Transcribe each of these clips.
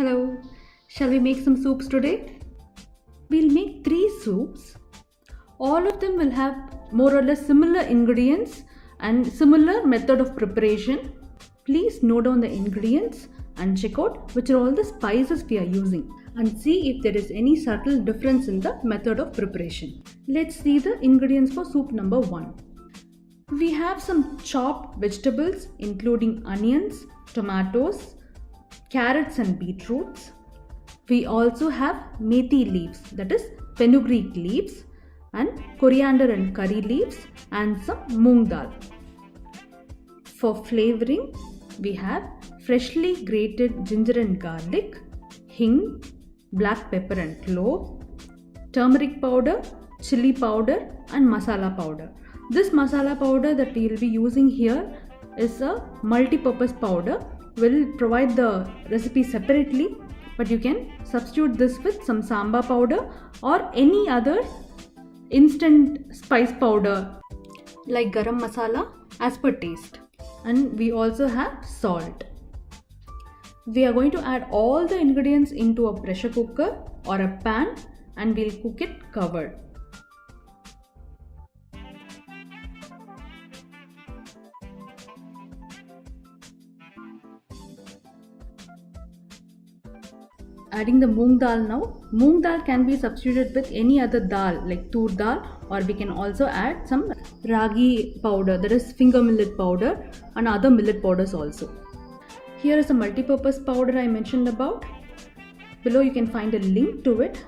Hello, shall we make some soups today? We'll make 3 soups. All of them will have more or less similar ingredients and similar method of preparation. Please note down the ingredients and check out which are all the spices we are using and see if there is any subtle difference in the method of preparation. Let's see the ingredients for soup number 1. We have some chopped vegetables including onions, tomatoes, carrots and beetroots. We also have methi leaves, that is fenugreek leaves, and coriander and curry leaves, and some moong dal. For flavoring, we have freshly grated ginger and garlic, hing, black pepper and clove, turmeric powder, chili powder and masala powder. This masala powder that we will be using here is a multi-purpose powder. We'll provide the recipe separately, but you can substitute this with some sambar powder or any other instant spice powder like garam masala as per taste. And we also have salt. We are going to add all the ingredients into a pressure cooker or a pan and we'll cook it covered. Adding the moong dal now. Moong dal can be substituted with any other dal like tur dal, or we can also add some ragi powder, that is finger millet powder, and other millet powders also. Here is a multi-purpose powder I mentioned about. Below you can find a link to it.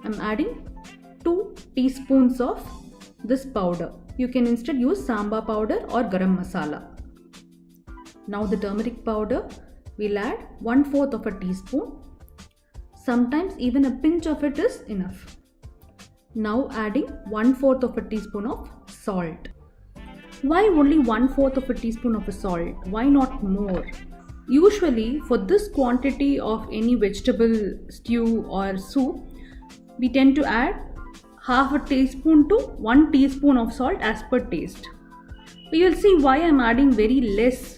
I'm adding 2 teaspoons of this powder. You can instead use sambar powder or garam masala. Now the turmeric powder, we'll add 1/4 of a teaspoon. Sometimes even a pinch of it is enough. Now adding 1/4 of a teaspoon of salt. Why only 1/4 of a teaspoon of salt? Why not more? Usually for this quantity of any vegetable stew or soup, we tend to add half a teaspoon to 1 teaspoon of salt as per taste. But you'll see why I'm adding very less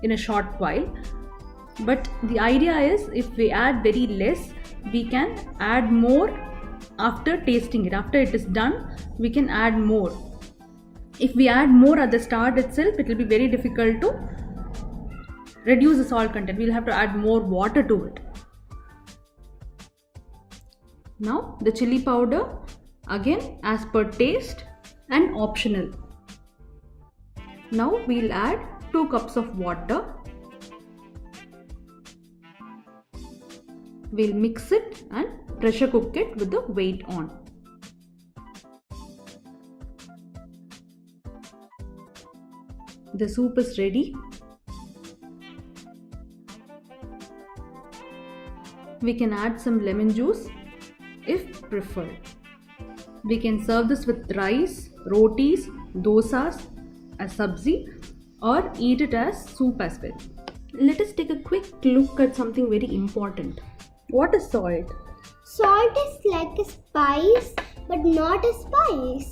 in a short while. But the idea is if we add very less, we can add more after tasting it. After it is done, we can add more. If we add more at the start itself, it will be very difficult to reduce the salt content. We'll have to add more water to it. Now the chili powder, again as per taste and optional. Now we'll add 2 cups of water. We'll mix it and pressure cook it with the weight on. The soup is ready. We can add some lemon juice if preferred. We can serve this with rice, rotis, dosas as subzi, or eat it as soup as well. Let us take a quick look at something very important. What is salt? Salt is like a spice, but not a spice.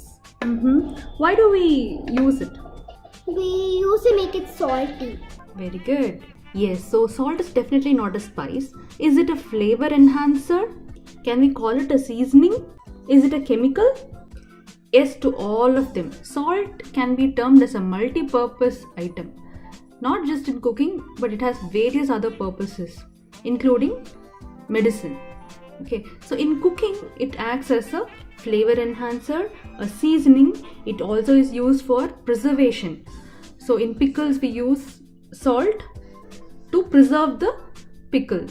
Why do we use it? We use to make it salty. Very good. Yes, so salt is definitely not a spice. Is it a flavor enhancer? Can we call it a seasoning? Is it a chemical? Yes to all of them. Salt can be termed as a multi-purpose item. Not just in cooking, but it has various other purposes, including medicine. Okay, so in cooking it acts as a flavor enhancer, a seasoning. It also is used for preservation. So in pickles we use salt to preserve the pickle,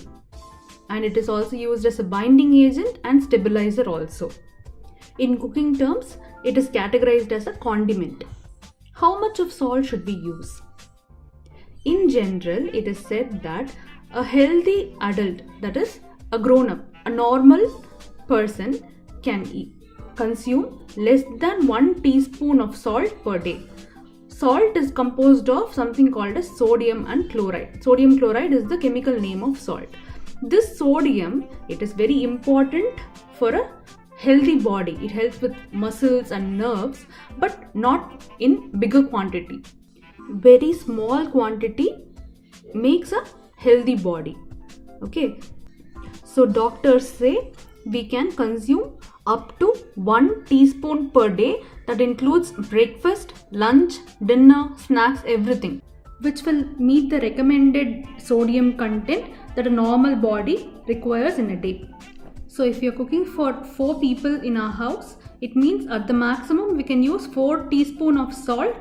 and it is also used as a binding agent and stabilizer also. In cooking terms, it is categorized as a condiment. How much of salt should we use? In general, it is said that a healthy adult, that is a grown-up, a normal person, can consume less than 1 teaspoon of salt per day. Salt is composed of something called as sodium and chloride. Sodium chloride is the chemical name of salt. This sodium, it is very important for a healthy body. It helps with muscles and nerves, but not in bigger quantity. Very small quantity makes a healthy body. Okay, so doctors say we can consume up to 1 teaspoon per day. That includes breakfast, lunch, dinner, snacks, everything, which will meet the recommended sodium content that a normal body requires in a day. So if you're cooking for 4 people in our house, it means at the maximum we can use 4 teaspoons of salt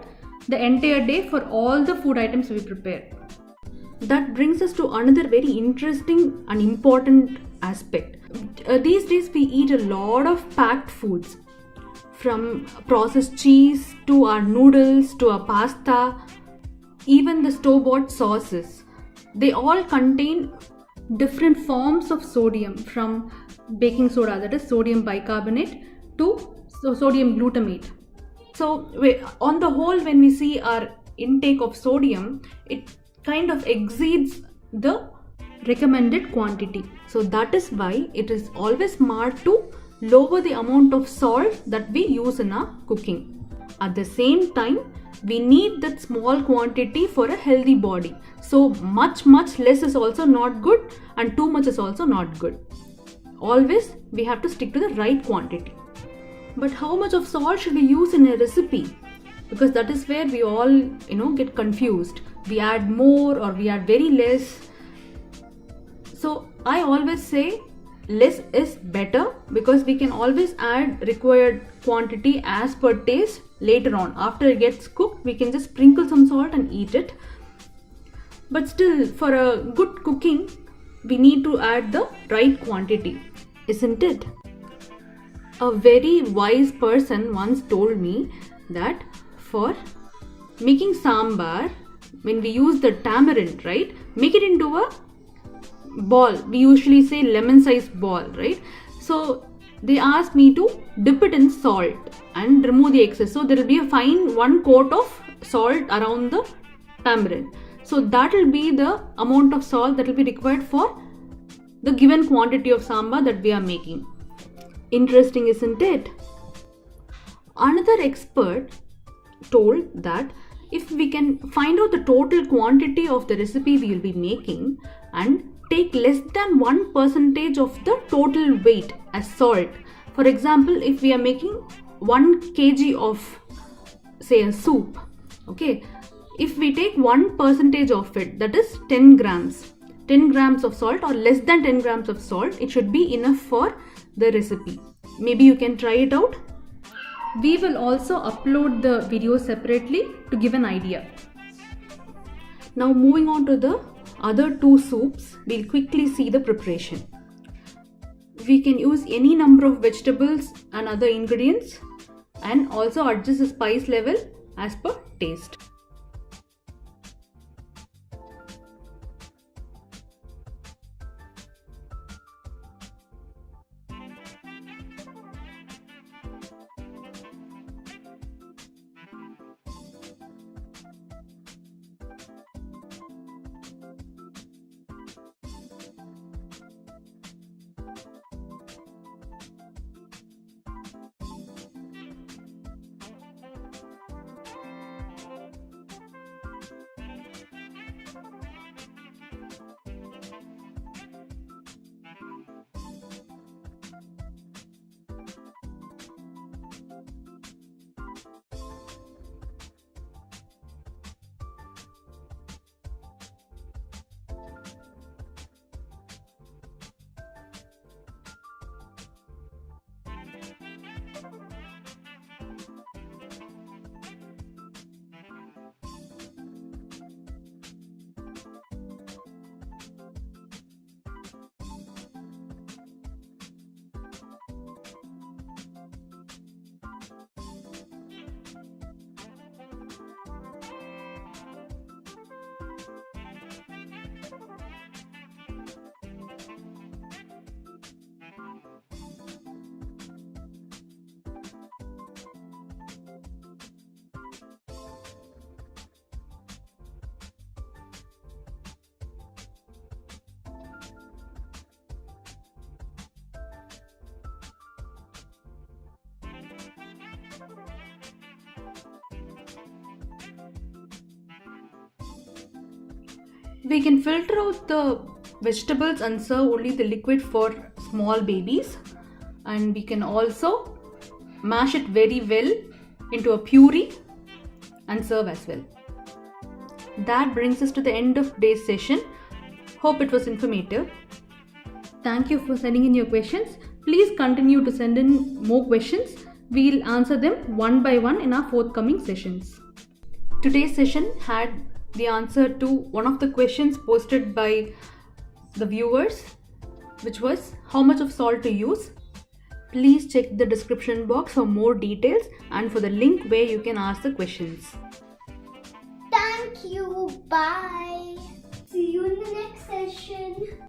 the entire day for all the food items we prepare. That brings us to another very interesting and important aspect. These days we eat a lot of packed foods, from processed cheese to our noodles to our pasta, even the store-bought sauces. They all contain different forms of sodium, from baking soda, that is sodium bicarbonate, to sodium glutamate. So on the whole, when we see our intake of sodium, it kind of exceeds the recommended quantity. So that is why it is always smart to lower the amount of salt that we use in our cooking. At the same time, we need that small quantity for a healthy body. So much less is also not good, and too much is also not good. Always we have to stick to the right quantity. But how much of salt should we use in a recipe? Because that is where we all get confused. We add more or we add very less. So I always say less is better, because we can always add required quantity as per taste later on. After it gets cooked, we can just sprinkle some salt and eat it. But still, for a good cooking, we need to add the right quantity, isn't it? A very wise person once told me that for making sambar, when we use the tamarind, right, make it into a ball. We usually say lemon sized ball, right? So they asked me to dip it in salt and remove the excess. So there will be a fine 1 coat of salt around the tamarind. So that will be the amount of salt that will be required for the given quantity of sambar that we are making. Interesting, isn't it? Another expert told that if we can find out the total quantity of the recipe we will be making and take less than 1% of the total weight as salt. For example, if we are making 1 kg of, say, a soup, okay, if we take 1% of it, that is 10 grams of salt or less than 10 grams of salt, it should be enough for the recipe. Maybe you can try it out. We will also upload the video separately to give an idea. Now moving on to the other 2 soups, we'll quickly see the preparation. We can use any number of vegetables and other ingredients, and also adjust the spice level as per taste. We can filter out the vegetables and serve only the liquid for small babies. And we can also mash it very well into a puree and serve as well. That brings us to the end of today's session. Hope it was informative. Thank you for sending in your questions. Please continue to send in more questions. We'll answer them one by one in our forthcoming sessions. Today's session had the answer to one of the questions posted by the viewers, which was how much of salt to use. Please check the description box for more details and for the link where you can ask the questions. Thank you. Bye. See you in the next session.